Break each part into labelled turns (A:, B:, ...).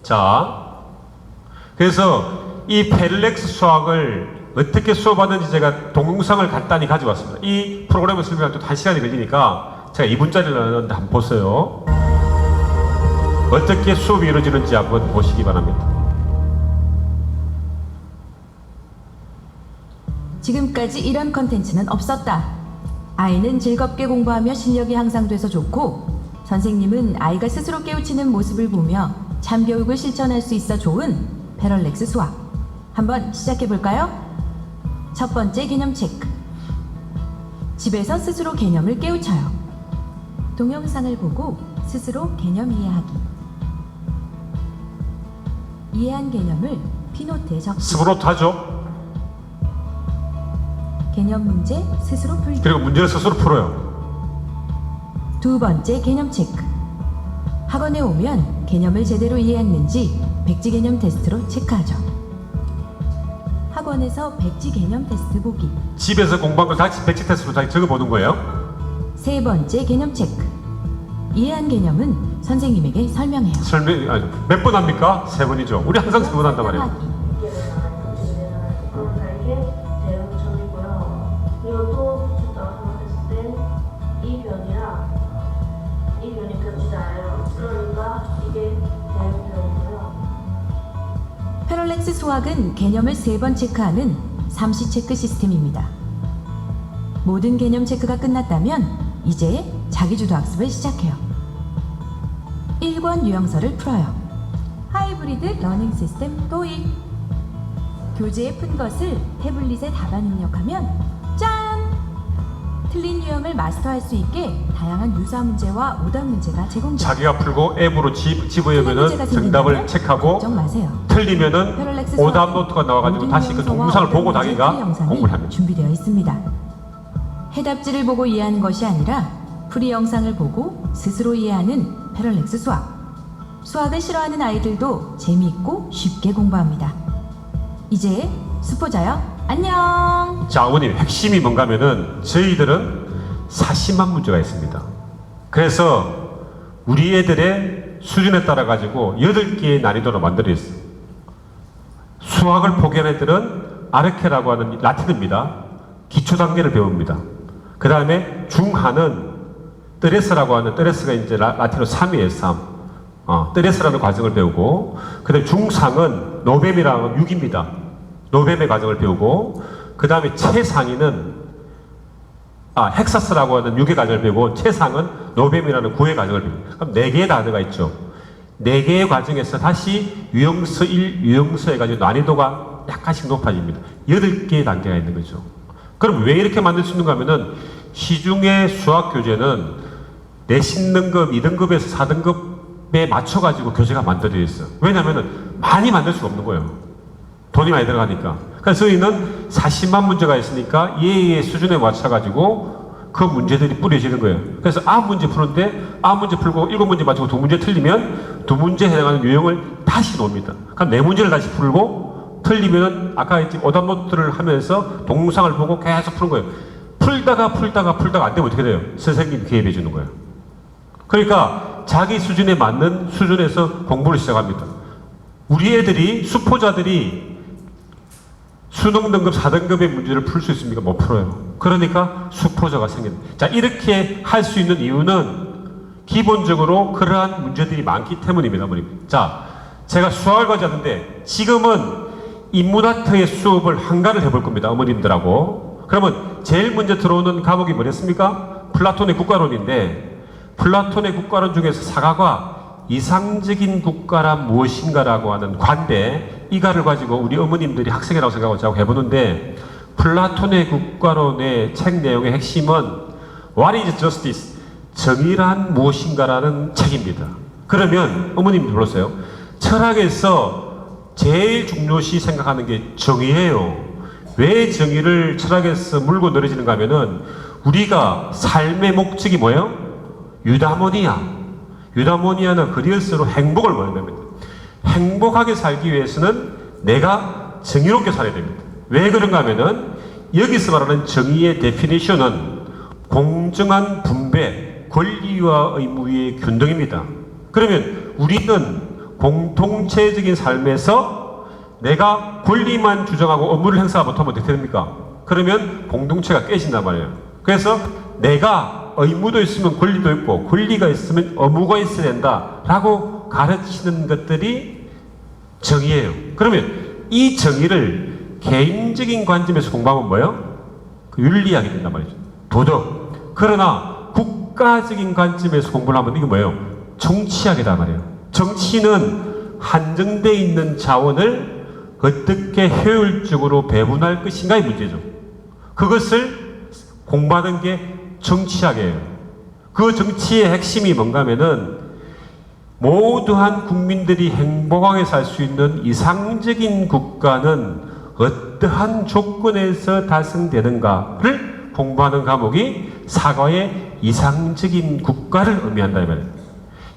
A: 자, 그래서 이 패럴렉스 수학을 어떻게 수업하는지 제가 동영상을 간단히 가져왔습니다. 이 프로그램을 설명할 때 1시간이 걸리니까 제가 2분짜리를 넣었는데 한번 보세요. 어떻게 수업이 이루어지는지 한번 보시기 바랍니다.
B: 지금까지 이런 컨텐츠는 없었다. 아이는 즐겁게 공부하며 실력이 향상돼서 좋고, 선생님은 아이가 스스로 깨우치는 모습을 보며 참교육을 실천할 수 있어 좋은 패럴렉스 수학. 한번 시작해볼까요? 첫 번째 개념 체크. 집에서 스스로 개념을 깨우쳐요. 동영상을 보고 스스로 개념 이해하기. 이해한 개념을 피노트에 적기.
A: 스브로트 하죠.
B: 개념 문제 스스로 풀기.
A: 그리고 문제를 스스로 풀어요.
B: 두 번째 개념 체크. 학원에 오면 개념을 제대로 이해했는지 백지 개념 테스트로 체크하죠. 학원에서 백지 개념 테스트 보기.
A: 집에서 공부한 걸 다시 백지 테스트로 다시 적어보는 거예요.
B: 세 번째 개념 체크. 이해한 개념은 선생님에게 설명해요.
A: 몇 번 합니까? 3번이죠. 우리 항상 3번 한단 말이에요.
B: 설명하기. 패럴렉스 수학은 개념을 3번 체크하는 삼시 체크 시스템입니다. 모든 개념 체크가 끝났다면 이제 자기주도 학습을 시작해요. 1권 유형서를 풀어요. 하이브리드 러닝 시스템 토익. 교재에 푼 것을 태블릿에 답안 입력하면 짠! 틀린 유형을 마스터할 수 있게 다양한 유사 문제와 오답 문제가 제공돼요.
A: 자기가 풀고 앱으로 집어넣으면 정답을 체크하고
B: 걱정 마세요.
A: 틀리면은
B: 패럴렉스
A: 오답
B: 수학은
A: 노트가 나와가지고
B: 모든
A: 다시 그
B: 유형서와
A: 동영상을 보고
B: 오답 문제
A: 자기가
B: 풀이 영상이
A: 공부를 합니다.
B: 준비되어 있습니다. 해답지를 보고 이해하는 것이 아니라 풀이 영상을 보고 스스로 이해하는 패럴렉스 수학. 수학을 싫어하는 아이들도 재미있고 쉽게 공부합니다. 이제 수포자요, 안녕!
A: 자, 어머님, 핵심이 뭔가 하면은 저희들은 사심한 문제가 있습니다. 그래서 우리 애들의 수준에 따라 가지고 8개의 난이도로 만들어 있어요. 수학을 포기한 애들은 아르케라고 하는 라틴어입니다. 기초 단계를 배웁니다. 그 다음에 중하는 뜨레스라고 하는, 뜨레스가 이제 라틴어 3이에요, 3. 뜨레스라는 과정을 배우고, 그 다음에 중상은 노뱀이라는 6입니다. 노뱀의 과정을 배우고, 그 다음에 최상위는 헥사스라고 하는 6의 과정을 배우고, 최상은 노뱀이라는 9의 과정을 배웁니다. 그럼 4개의 단어가 있죠. 4개의 과정에서 다시 유형서 1, 유형서 해가지고 난이도가 약간씩 높아집니다. 8개의 단계가 있는 거죠. 그럼 왜 이렇게 만들 수 있는가 하면은 시중의 수학 교재는 내신 등급, 2등급에서 4등급에 맞춰가지고 교재가 만들어져 있어요. 왜냐면은 많이 만들 수가 없는 거예요. 돈이 많이 들어가니까. 그래서 저희는 사심한 문제가 있으니까 얘의 수준에 맞춰가지고 그 문제들이 뿌려지는 거예요. 그래서 문제 푸는데 문제 풀고 7문제 맞추고 2문제 틀리면 2문제에 해당하는 유형을 다시 놓습니다. 그럼 4문제를 다시 풀고 틀리면 아까 오답 노트를 하면서 동영상을 보고 계속 푸는 거예요. 풀다가 안 되면 어떻게 돼요? 선생님이 개입해 주는 거예요. 그러니까 자기 수준에 맞는 수준에서 공부를 시작합니다. 우리 애들이, 수포자들이 수능 등급 4등급의 문제를 풀 수 있습니까? 못 풀어요. 그러니까 수포자가 생깁니다. 자, 이렇게 할 수 있는 이유는 기본적으로 그러한 문제들이 많기 때문입니다. 어머님. 자, 제가 수학을 가져왔는데 지금은 인문학의 수업을 한가를 해볼 겁니다. 어머님들하고. 그러면 제일 먼저 들어오는 과목이 뭐랬습니까? 플라톤의 국가론인데, 플라톤의 국가론 중에서 사과가 이상적인 국가란 무엇인가라고 하는 관대, 이가를 가지고 우리 어머님들이 학생이라고 생각하고 자꾸 해보는데, 플라톤의 국가론의 책 내용의 핵심은 What is justice? 정의란 무엇인가라는 책입니다. 그러면 어머님 불렀어요. 철학에서 제일 중요시 생각하는 게 정의예요. 왜 정의를 철학에서 물고 늘어지는가 하면은 우리가 삶의 목적이 뭐예요? 유다모니아. 유다모니아는 그리스어로 행복을 말하는 겁니다. 행복하게 살기 위해서는 내가 정의롭게 살아야 됩니다. 왜 그런가 하면은 여기서 말하는 정의의 데피니션은 공정한 분배, 권리와 의무의 균등입니다. 그러면 우리는 공동체적인 삶에서 내가 권리만 주장하고 업무를 행사 못하면 어떻게 됩니까? 그러면 공동체가 깨진단 말이에요. 그래서 내가 의무도 있으면 권리도 있고 권리가 있으면 의무가 있어야 된다라고 가르치는 것들이 정의예요. 그러면 이 정의를 개인적인 관점에서 공부하면 뭐예요? 윤리학이 된단 말이죠. 도덕. 그러나 국가적인 관점에서 공부를 하면 이게 뭐예요? 정치학이란 말이에요. 정치는 한정되어 있는 자원을 어떻게 효율적으로 배분할 것인가의 문제죠. 그것을 공부하는 게 정치학이에요. 그 정치의 핵심이 뭔가 하면은 모두한 국민들이 행복하게 살 수 있는 이상적인 국가는 어떠한 조건에서 달성되는가를 공부하는 과목이 사과의 이상적인 국가를 의미한다 이 말이에요.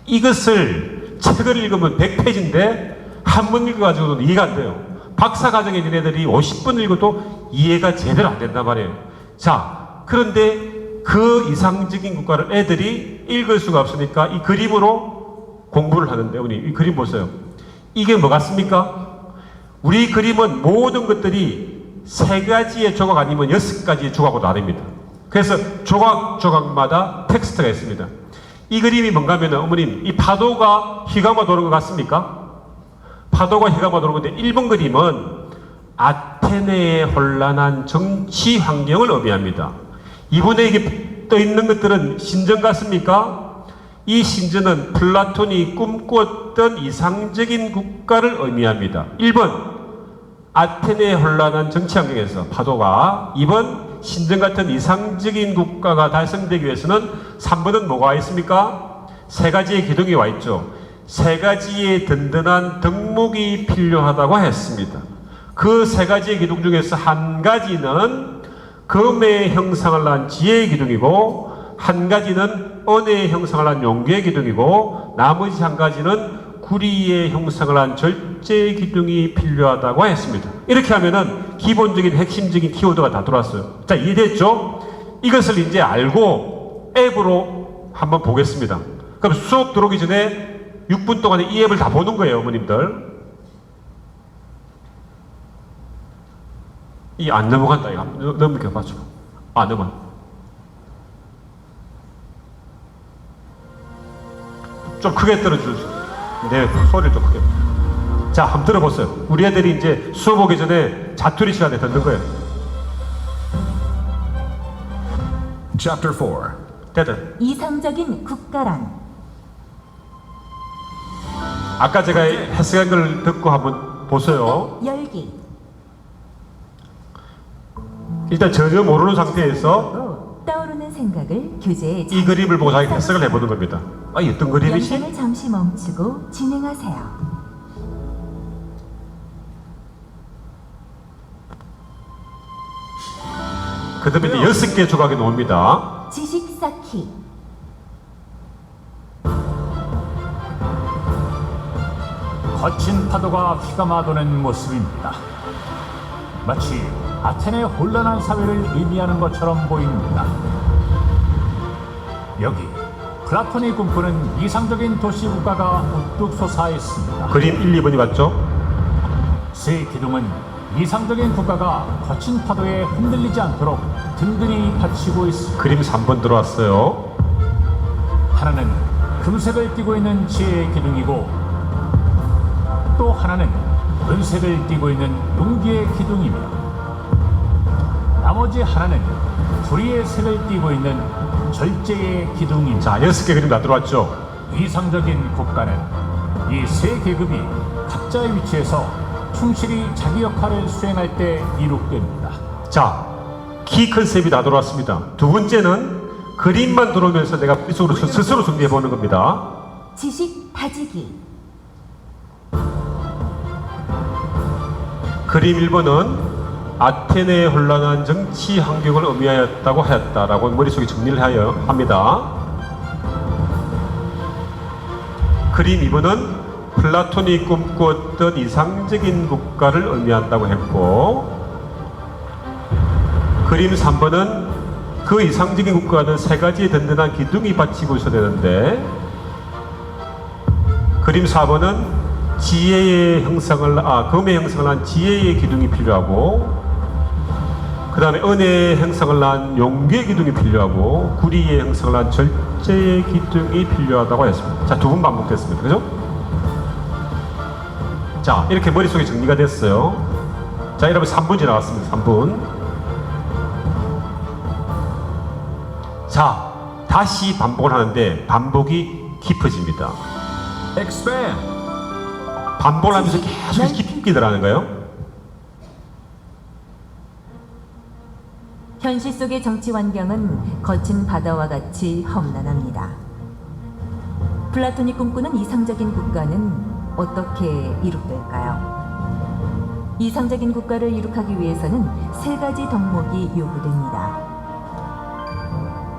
A: 이것을 책을 읽으면 100페이지인데 한 번 읽어가지고는 이해가 안 돼요. 박사과정에 있는 애들이 50분 읽어도 이해가 제대로 안 된단 말이에요. 자, 그런데 그 이상적인 국가를 애들이 읽을 수가 없으니까 이 그림으로 공부를 하는데, 우리 이 그림 보세요. 이게 뭐 같습니까? 우리 그림은 모든 것들이 3가지의 조각 아니면 6가지의 조각으로 나뉩니다. 그래서 조각마다 텍스트가 있습니다. 이 그림이 뭔가 하면 어머님, 이 파도가 휘감아 도는 것 같습니까? 파도가 휘감아 도는 건데 1번 그림은 아테네의 혼란한 정치 환경을 의미합니다. 이번에 이게 떠 있는 것들은 신전 같습니까? 이 신전은 플라톤이 꿈꾸었던 이상적인 국가를 의미합니다. 1번 아테네의 혼란한 정치 환경에서 파도가, 2번 신전 같은 이상적인 국가가 달성되기 위해서는 3번은 뭐가 와 있습니까? 3가지의 기둥이 와 있죠. 3가지의 든든한 덕목이 필요하다고 했습니다. 그 3가지의 기둥 중에서 한 가지는 금의 형상을 한 지혜의 기둥이고, 한 가지는 은혜의 형상을 한 용기의 기둥이고, 나머지 한 가지는 구리의 형상을 한 절제의 기둥이 필요하다고 했습니다. 이렇게 하면은 기본적인 핵심적인 키워드가 다 들어왔어요. 자, 이해됐죠? 이것을 이제 알고 앱으로 한번 보겠습니다. 그럼 수업 들어오기 전에 6분 동안에 이 앱을 다 보는 거예요, 어머님들. 이 안 넘어간다, 이거. 넘겨 봐줘. 안 넘어. 좀 크게 들어주세요. 네, 소리를 좀 크게. 자, 한번 들어보세요. 우리 애들이 이제 수업 오기 전에 자투리 시간에 듣는 거예요.
C: Chapter 4.
A: 됐든.
B: 이상적인 국가란
A: 아까 제가 해석한 걸 듣고 한번 보세요.
B: 열기
A: 일단 전혀 모르는 상태에서
B: 떠오르는 생각을 교재에
A: 이 그림을 보고 자기 해석을 해보는 겁니다. 아, 어떤 그림이지?
B: 영상을 잠시 멈추고 진행하세요.
A: 그 다음에 이제 6개 조각이 나옵니다.
B: 지식 쌓기
D: 거친 파도가 휘감아도는 모습입니다. 마치 아테네의 혼란한 사회를 의미하는 것처럼 보입니다. 여기 플라톤이 꿈꾸는 이상적인 도시 국가가 우뚝 솟아 있습니다.
A: 그림 1, 2번이 맞죠?
D: 세 기둥은 이상적인 국가가 거친 파도에 흔들리지 않도록 든든히 받치고 있습니다.
A: 그림 3번 들어왔어요.
D: 하나는 금색을 띠고 있는 지혜의 기둥이고, 또 하나는 은색을 띠고 있는 용기의 기둥이며, 나머지 하나는 불의의 색을 띠고 있는 절제의 기둥입니다.
A: 자, 6개 그림 다 들어왔죠?
D: 이상적인 국가는 이 세 계급이 각자의 위치에서 충실히 자기 역할을 수행할 때 이룩됩니다.
A: 자, 키 컨셉이 다 들어왔습니다. 두 번째는 그림만 들어오면서 내가 스스로 준비해보는 겁니다.
B: 지식 다지기
A: 그림 1번은 아테네의 혼란한 정치 환경을 의미하였다고 하였다라고 머릿속에 정리를 합니다. 그림 2번은 플라톤이 꿈꾸었던 이상적인 국가를 의미한다고 했고, 그림 3번은 그 이상적인 국가는 3가지의 든든한 기둥이 받치고 있어야 되는데, 그림 4번은 지혜의 형상을 금의 형상을 한 지혜의 기둥이 필요하고, 그 다음에 은혜의 형상을 난 용기의 기둥이 필요하고, 구리의 형상을 난 절제의 기둥이 필요하다고 했습니다. 자, 두 번 반복됐습니다. 그죠? 자, 이렇게 머릿속에 정리가 됐어요. 자, 여러분 3분 지나갔습니다. 3분. 자, 다시 반복을 하는데 반복이 깊어집니다.
C: Expand.
A: 반복을 하면서 계속 깊게 들어가는 거예요.
B: 현실 속의 정치 환경은 거친 바다와 같이 험난합니다. 플라톤이 꿈꾸는 이상적인 국가는 어떻게 이룩될까요? 이상적인 국가를 이룩하기 위해서는 세 가지 덕목이 요구됩니다.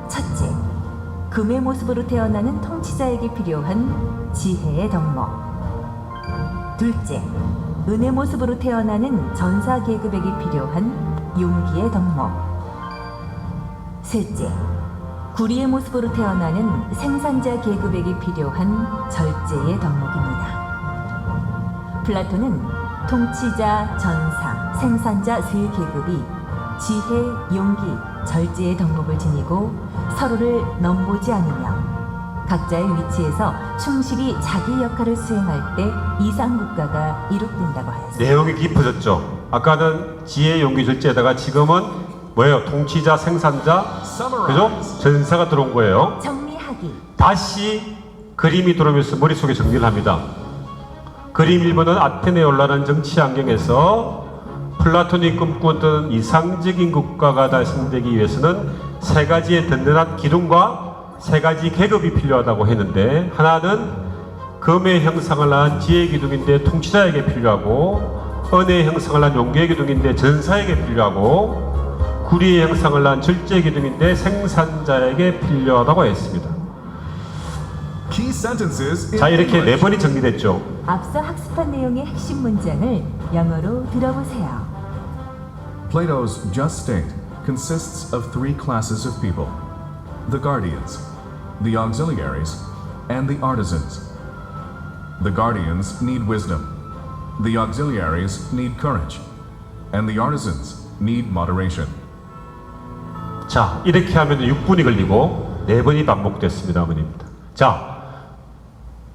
B: 첫째, 금의 모습으로 태어나는 통치자에게 필요한 지혜의 덕목. 둘째, 은의 모습으로 태어나는 전사 계급에게 필요한 용기의 덕목. 셋째, 구리의 모습으로 태어나는 생산자 계급에게 필요한 절제의 덕목입니다. 플라톤은 통치자, 전사, 생산자 세 계급이 지혜, 용기, 절제의 덕목을 지니고 서로를 넘보지 않으며 각자의 위치에서 충실히 자기 역할을 수행할 때 이상국가가 이룩된다고 하였습니다.
A: 내용이 깊어졌죠. 아까는 지혜, 용기, 절제에다가 지금은 뭐예요? 통치자, 생산자, 그죠? 전사가 들어온 거예요.
B: 정리하기.
A: 다시 그림이 들어오면서 머릿속에 정리를 합니다. 그림 1번은 아테네에 올라가는 정치 환경에서 플라톤이 꿈꾸던 이상적인 국가가 달성되기 위해서는 세 가지의 든든한 기둥과 세 가지 계급이 필요하다고 했는데, 하나는 금의 형상을 난 지혜의 기둥인데 통치자에게 필요하고, 은혜의 형상을 난 용기의 기둥인데 전사에게 필요하고, 구리의 형상을 난 절제의 기둥인데 생산자에게 필요하다고 했습니다.
C: Key sentences in
A: 자, 이렇게 네
C: English.
A: 번이 정리됐죠.
B: 앞서 학습한 내용의 핵심 문장을 영어로 들어보세요.
C: Plato's just state consists of three classes of people: the guardians, the auxiliaries, and the artisans. The guardians need wisdom, the auxiliaries need courage, and the artisans need moderation.
A: 자, 이렇게 하면 6분이 걸리고 4번이 반복됐습니다. 어머님입니다. 자,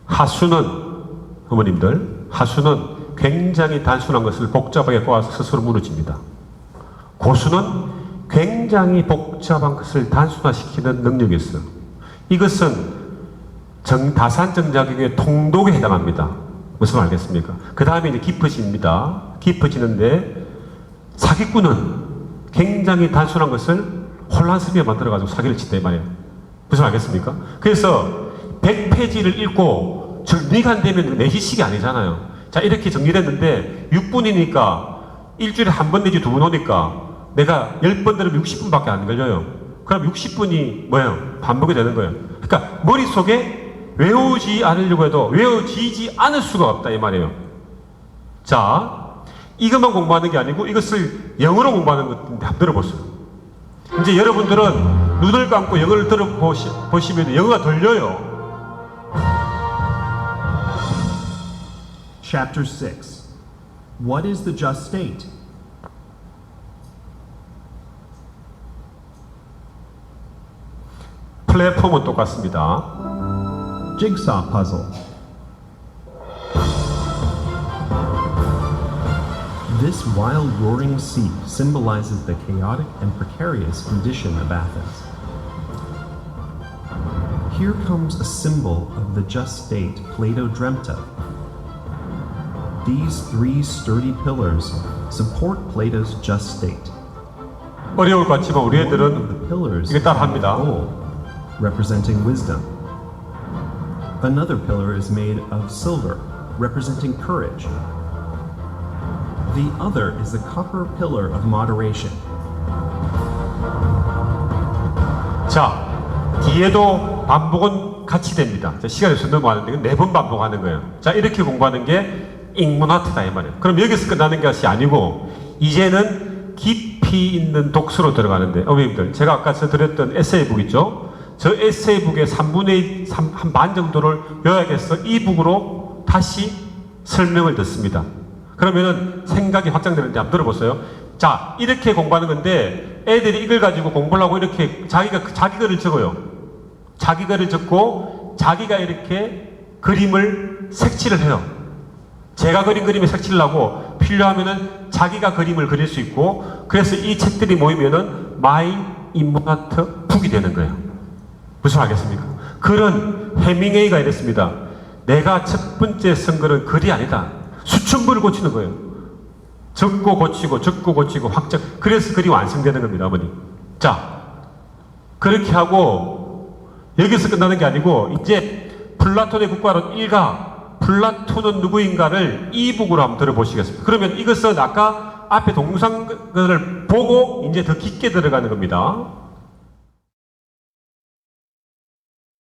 A: 하수는, 어머님들, 하수는 굉장히 단순한 것을 복잡하게 꼬아서 스스로 무너집니다. 고수는 굉장히 복잡한 것을 단순화시키는 능력이 있어요. 이것은 다산정작용의 통독에 해당합니다. 무슨 말 알겠습니까? 그 다음에 이제 깊어집니다. 깊어지는데, 사기꾼은 굉장히 단순한 것을 혼란스럽게 만들어가지고 사기를 친다 이 말이에요. 무슨 말 알겠습니까? 그래서 100페이지를 읽고 정리가 안 되면 내시식이 아니잖아요. 자, 이렇게 정리됐는데 6분이니까 일주일에 한 번 내지 2번 오니까 내가 10번 들으면 60분밖에 안 걸려요. 그럼 60분이 뭐예요? 반복이 되는 거예요. 그러니까 머릿속에 외우지 않으려고 해도 외워지지 않을 수가 없다 이 말이에요. 자, 이것만 공부하는 게 아니고 이것을 영어로 공부하는 것인데 한번 들어보세요. 이제 여러분들은 눈을 감고 영어를 들어보시면 영어가 들려요.
E: Chapter 6. What is the just state?
A: 플랫폼은 똑같습니다.
E: Jigsaw puzzle. This wild roaring sea symbolizes the chaotic and precarious condition of Athens. Here comes a symbol of the just state Plato dreamt of. These three sturdy pillars support Plato's just state.
A: 어려울 것 같지만 우리
E: One of
A: 애들은
E: the pillars
A: 이게
E: is
A: 따라합니다.
E: gold, representing wisdom. Another pillar is made of silver, representing courage. The other is a copper pillar of moderation.
A: 자, 뒤에도 반복은 같이 됩니다. 자, 시간이 없어서 넘어가는데 이건 4번 반복하는 거예요. 자, 이렇게 공부하는 게 인문학이다 이 말이에요. 그럼 여기서 끝나는 것이 아니고 이제는 깊이 있는 독서로 들어가는데, 어머님들, 제가 아까 드렸던 에세이북 있죠? 저 에세이북의 3분의 3, 한 반 정도를 요약해서 이 북으로 다시 설명을 듣습니다. 그러면은 생각이 확장되는데 한번 들어보세요. 자, 이렇게 공부하는 건데 애들이 이걸 가지고 공부를 하고 이렇게 자기 글을 적어요. 자기 글을 적고 자기가 이렇게 그림을 색칠을 해요. 제가 그린 그림에 색칠을 하고 필요하면은 자기가 그림을 그릴 수 있고, 그래서 이 책들이 모이면은 마이 인문아트 북이 되는 거예요. 무슨 알겠습니까? 그런 해밍웨이가 이랬습니다. 내가 첫 번째 쓴 글은 글이 아니다. 수천부를 고치는 거예요. 적고 고치고 적고 고치고 확장. 그래서 글이 완성되는 겁니다, 아버님. 자, 그렇게 하고 여기서 끝나는 게 아니고 이제 플라톤의 국가론 1가 플라톤은 누구인가를 2북으로 한번 들어보시겠습니다. 그러면 이것은 아까 앞에 동상을 보고 이제 더 깊게 들어가는 겁니다.